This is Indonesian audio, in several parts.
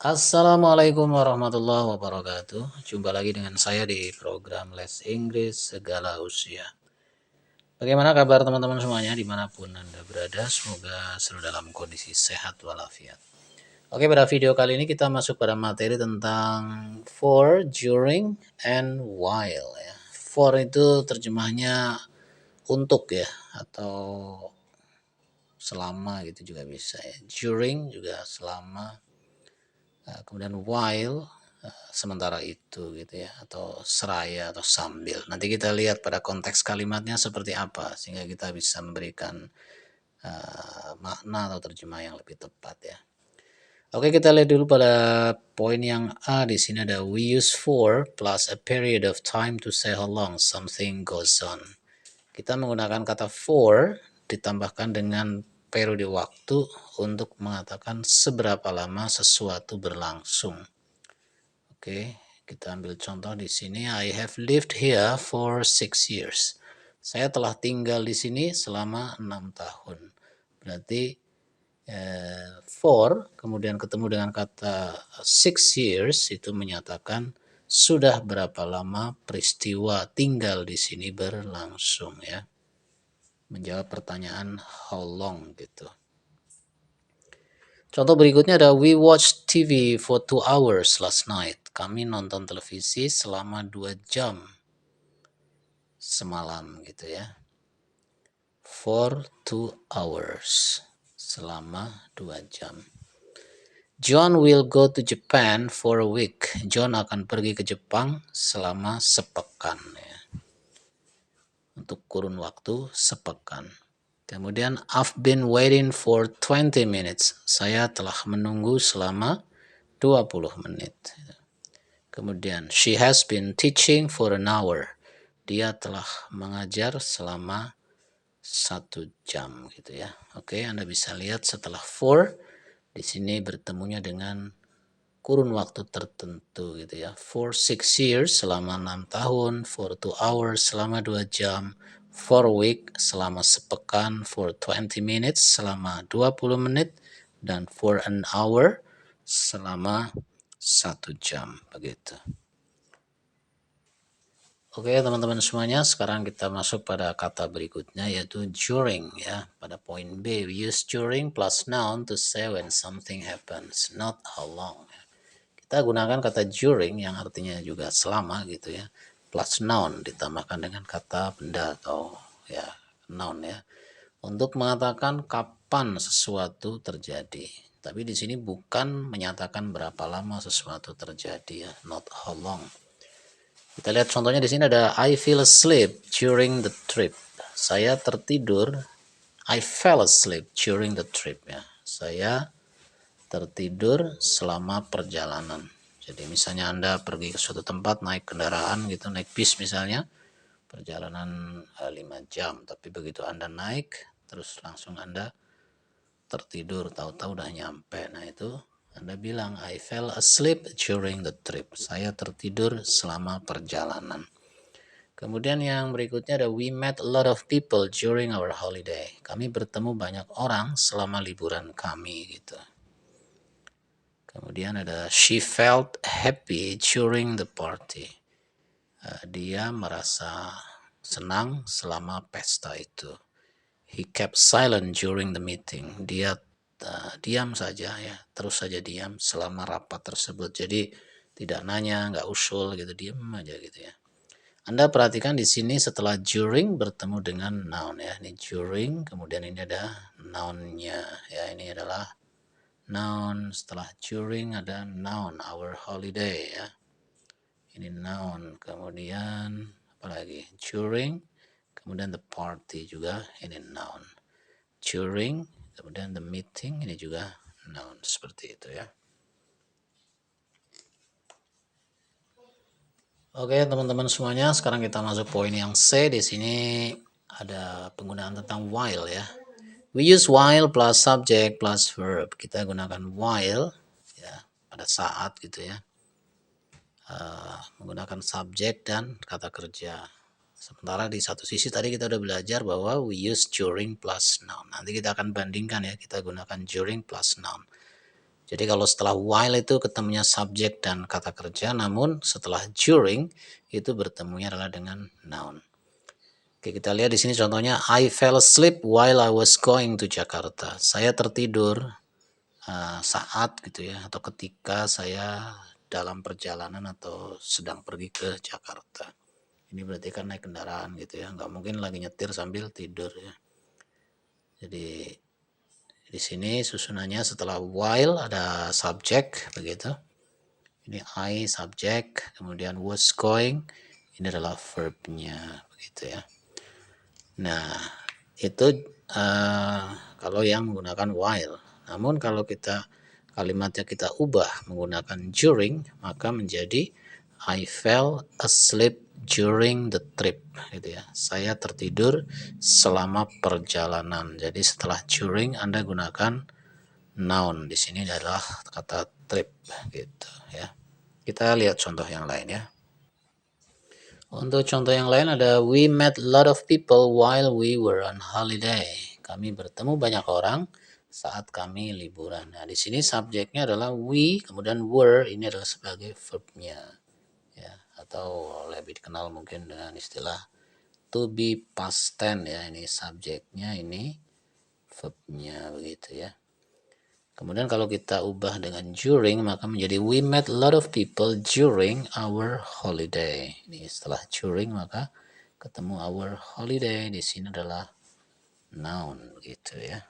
Assalamualaikum warahmatullahi wabarakatuh. Jumpa lagi dengan saya di program Les Inggris Segala Usia. Bagaimana kabar teman-teman semuanya dimanapun Anda berada? Semoga selalu dalam kondisi sehat walafiat. Oke, pada video kali ini kita masuk pada materi tentang for, during, and while ya. For itu terjemahnya untuk ya, atau selama gitu juga bisa ya. During juga selama. Kemudian while sementara itu gitu ya, atau seraya atau sambil. Nanti kita lihat pada konteks kalimatnya seperti apa sehingga kita bisa memberikan makna atau terjemah yang lebih tepat ya. Oke, kita lihat dulu pada poin yang A. Di sini ada we use for plus a period of time to say how long something goes on. Kita menggunakan kata for ditambahkan dengan periode waktu untuk mengatakan seberapa lama sesuatu berlangsung. Oke, kita ambil contoh di sini. I have lived here for 6 years. Saya telah tinggal di sini selama 6 tahun. Berarti for kemudian ketemu dengan kata 6 years itu menyatakan sudah berapa lama peristiwa tinggal di sini berlangsung ya. Menjawab pertanyaan how long gitu. Contoh berikutnya ada we watched TV for 2 hours last night. Kami nonton televisi selama 2 jam semalam gitu ya. For 2 hours. Selama 2 jam. John will go to Japan for a week. John akan pergi ke Jepang selama sepekan ya. Untuk kurun waktu sepekan. Kemudian I've been waiting for 20 minutes. Saya telah menunggu selama 20 menit. Kemudian she has been teaching for an hour. Dia telah mengajar selama 1 jam gitu ya. Oke, Anda bisa lihat setelah for di sini bertemunya dengan kurun waktu tertentu gitu ya. For 6 years selama 6 tahun, for 2 hours selama 2 jam, for a week selama sepekan, for 20 minutes selama 20 menit, dan for an hour selama 1 jam begitu. Oke teman-teman semuanya, sekarang kita masuk pada kata berikutnya yaitu during ya. Pada poin B, we use during plus noun to say when something happens, not how long. Kita gunakan kata during yang artinya juga selama gitu ya, plus noun ditambahkan dengan kata benda atau ya noun ya, untuk mengatakan kapan sesuatu terjadi. Tapi di sini bukan menyatakan berapa lama sesuatu terjadi ya, not how long. Kita lihat contohnya di sini ada I fell asleep during the trip. Saya tertidur. I fell asleep during the trip ya. Saya tertidur selama perjalanan. Jadi misalnya Anda pergi ke suatu tempat naik kendaraan gitu, naik bis misalnya, perjalanan 5 jam, tapi begitu Anda naik terus langsung Anda tertidur, tahu-tahu udah nyampe. Nah itu Anda bilang I fell asleep during the trip. Saya tertidur selama perjalanan. Kemudian yang berikutnya ada we met a lot of people during our holiday. Kami bertemu banyak orang selama liburan kami gitu. Kemudian ada she felt happy during the party. Dia merasa senang selama pesta itu. He kept silent during the meeting. Dia diam saja ya, terus saja diam selama rapat tersebut. Jadi tidak nanya, nggak usul gitu, diam aja gitu ya. Anda perhatikan di sini setelah during bertemu dengan noun ya. Ini during, kemudian ini ada noun-nya ya. Ini adalah noun, setelah during ada noun, our holiday ya. Ini noun, kemudian apa lagi? During, kemudian the party juga, ini noun. During, kemudian the meeting, ini juga noun, seperti itu ya. Oke teman-teman semuanya, sekarang kita masuk poin yang C. Di sini ada penggunaan tentang while ya. We use while plus subject plus verb. Kita gunakan while ya pada saat gitu ya. Menggunakan subjek dan kata kerja. Sementara di satu sisi tadi kita udah belajar bahwa we use during plus noun. Nanti kita akan bandingkan ya, kita gunakan during plus noun. Jadi kalau setelah while itu ketemunya subjek dan kata kerja, namun setelah during itu bertemunya adalah dengan noun. Oke, kita lihat di sini contohnya, I fell asleep while I was going to Jakarta. Saya tertidur saat gitu ya, atau ketika saya dalam perjalanan atau sedang pergi ke Jakarta. Ini berarti kan naik kendaraan gitu ya, nggak mungkin lagi nyetir sambil tidur ya. Jadi di sini susunannya setelah while ada subjek begitu. Ini I subjek, kemudian was going, ini adalah verbnya begitu ya. Nah, itu kalau yang menggunakan while. Namun kalau kalimatnya kita ubah menggunakan during, maka menjadi I fell asleep during the trip gitu ya. Saya tertidur selama perjalanan. Jadi setelah during Anda gunakan noun. Di sini adalah kata trip gitu ya. Kita lihat contoh yang lain ya. Untuk contoh yang lain ada we met a lot of people while we were on holiday. Kami bertemu banyak orang saat kami liburan. Nah, di sini subjeknya adalah we, kemudian were ini adalah sebagai verbnya. Ya, atau lebih dikenal mungkin dengan istilah to be past tense ya. Ini subjeknya, ini verbnya begitu ya. Kemudian kalau kita ubah dengan during, maka menjadi we met a lot of people during our holiday. Ini setelah during maka ketemu our holiday. Di sini adalah noun gitu ya.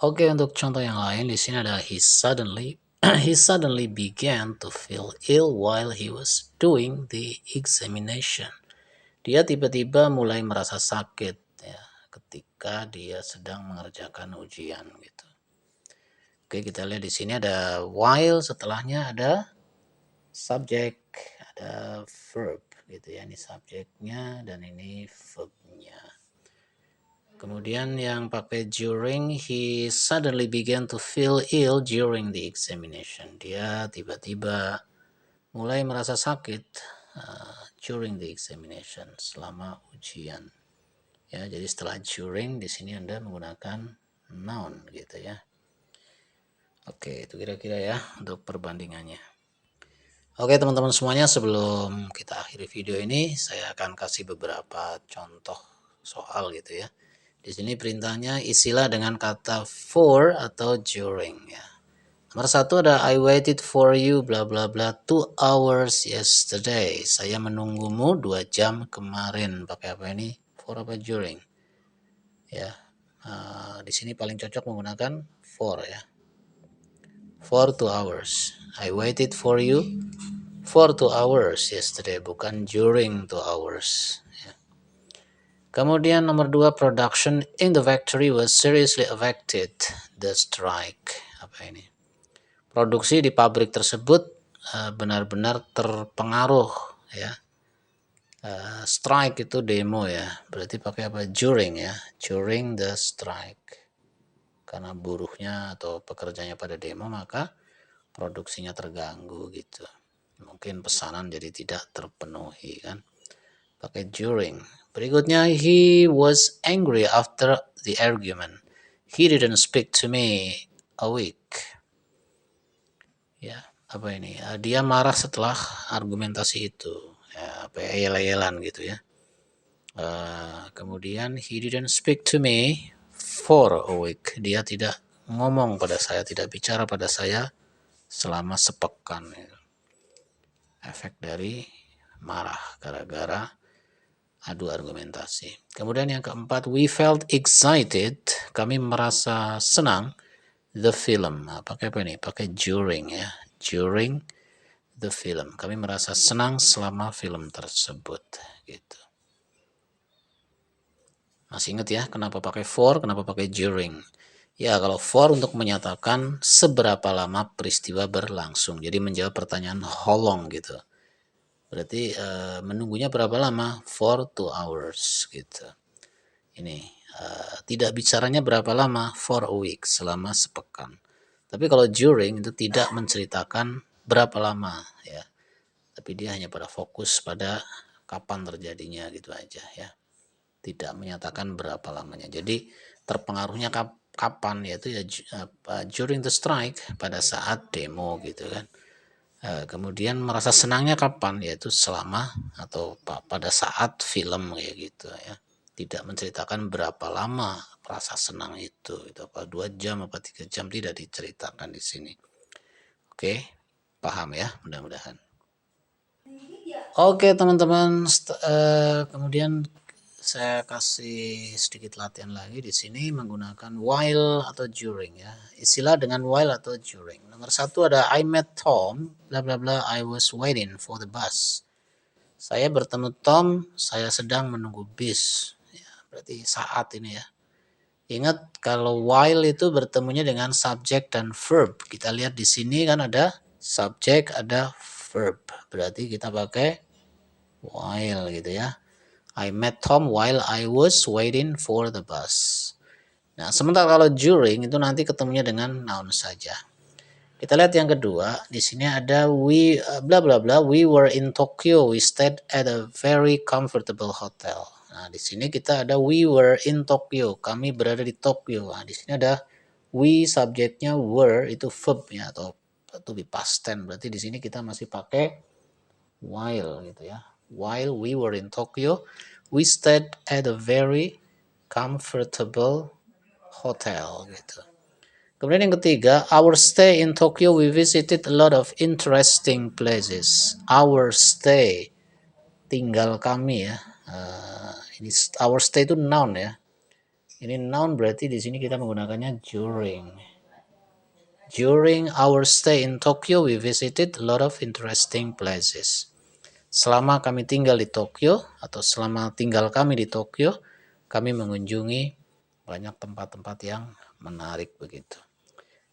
Oke, untuk contoh yang lain di sini ada he suddenly began to feel ill while he was doing the examination. Dia tiba-tiba mulai merasa sakit ya ketika dia sedang mengerjakan ujian gitu. Oke, kita lihat di sini ada while, setelahnya ada subjek, ada verb gitu ya. Ini subjeknya dan ini verbnya. Kemudian yang pakai during, he suddenly began to feel ill during the examination. Dia tiba-tiba mulai merasa sakit during the examination, selama ujian. Ya, jadi setelah during di sini Anda menggunakan noun gitu ya. Oke, itu kira-kira ya untuk perbandingannya. Oke teman-teman semuanya, sebelum kita akhiri video ini, saya akan kasih beberapa contoh soal gitu ya. Di sini perintahnya isilah dengan kata for atau during ya. Nomor satu ada I waited for you bla bla bla 2 hours yesterday. Saya menunggumu 2 jam kemarin. Pakai apa ini? For apa during? Ya. Di sini paling cocok menggunakan for ya. For 2 hours. I waited for you for 2 hours yesterday, bukan during 2 hours. Ya. Kemudian nomor 2, production in the factory was seriously affected the strike. Apa ini? Produksi di pabrik tersebut benar-benar terpengaruh ya. Strike itu demo ya. Berarti pakai apa? During ya. During the strike. Karena buruhnya atau pekerjanya pada demo, maka produksinya terganggu gitu. Mungkin pesanan jadi tidak terpenuhi kan. Pakai during. Berikutnya, he was angry after the argument. He didn't speak to me a week. Ya, apa ini? Dia marah setelah argumentasi itu. Ya, apa yel-yelan gitu ya. Kemudian he didn't speak to me for a week. Dia tidak ngomong pada saya, tidak bicara pada saya selama sepekan. Efek dari marah gara-gara adu argumentasi. Kemudian yang keempat, we felt excited. Kami merasa senang. The film. Pakai apa ini? Pakai during ya. During the film. Kami merasa senang selama film tersebut. Gitu. Masih ingat ya kenapa pakai for, kenapa pakai during? Ya, kalau for untuk menyatakan seberapa lama peristiwa berlangsung. Jadi menjawab pertanyaan how long gitu. Berarti menunggunya berapa lama? For 2 hours gitu. Ini tidak bicaranya berapa lama? For a week, selama sepekan. Tapi kalau during itu tidak menceritakan berapa lama ya. Tapi dia hanya pada fokus pada kapan terjadinya gitu aja ya. Tidak menyatakan berapa lamanya. Jadi terpengaruhnya kapan, yaitu ya during the strike, pada saat demo gitu kan. Kemudian merasa senangnya kapan, yaitu selama atau pada saat film kayak gitu ya. Tidak menceritakan berapa lama rasa senang itu apa 2 jam apa 3 jam, tidak diceritakan di sini. Oke, paham ya mudah-mudahan. Oke teman-teman, kemudian saya kasih sedikit latihan lagi di sini menggunakan while atau during ya. Istilah dengan while atau during. Nomor 1 ada I met Tom, bla bla bla, I was waiting for the bus. Saya bertemu Tom, saya sedang menunggu bis. Ya, berarti saat ini ya. Ingat kalau while itu bertemunya dengan subjek dan verb. Kita lihat di sini kan ada subjek, ada verb. Berarti kita pakai while gitu ya. I met Tom while I was waiting for the bus. Nah, sementara kalau during itu nanti ketemunya dengan noun saja. Kita lihat yang kedua, di sini ada we bla bla bla, we were in Tokyo, we stayed at a very comfortable hotel. Nah, di sini kita ada we were in Tokyo, kami berada di Tokyo. Nah, di sini ada we, subjeknya were, itu verbnya atau to be past tense. Berarti di sini kita masih pakai while gitu ya. While we were in Tokyo, we stayed at a very comfortable hotel gitu. Kemudian yang ketiga, our stay in Tokyo, we visited a lot of interesting places. Our stay, tinggal kami ya. Ini our stay itu noun ya. Ini noun berarti di sini kita menggunakannya during. During our stay in Tokyo, we visited a lot of interesting places. Selama kami tinggal di Tokyo atau selama tinggal kami di Tokyo, kami mengunjungi banyak tempat-tempat yang menarik begitu.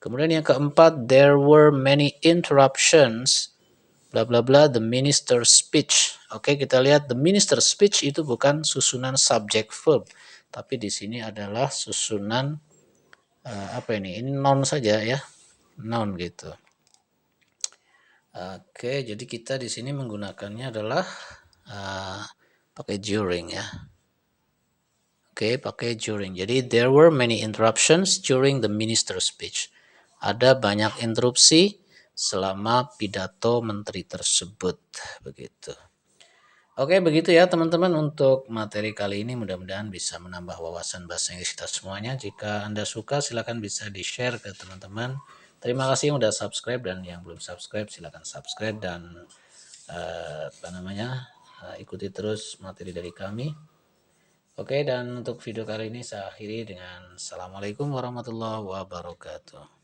Kemudian yang keempat, there were many interruptions, bla bla bla, the minister's speech. Oke, kita lihat the minister's speech itu bukan susunan subject verb, tapi di sini adalah susunan apa ini? Ini noun saja ya, noun gitu. Oke, jadi kita di sini menggunakannya adalah pakai during ya. Oke, pakai during. Jadi there were many interruptions during the minister's speech. Ada banyak interupsi selama pidato menteri tersebut, begitu. Oke, begitu ya teman-teman untuk materi kali ini. Mudah-mudahan bisa menambah wawasan bahasa Inggris kita semuanya. Jika Anda suka, silakan bisa di-share ke teman-teman. Terima kasih yang udah subscribe, dan yang belum subscribe silakan subscribe dan ikuti terus materi dari kami. Oke, dan untuk video kali ini saya akhiri dengan Assalamualaikum warahmatullahi wabarakatuh.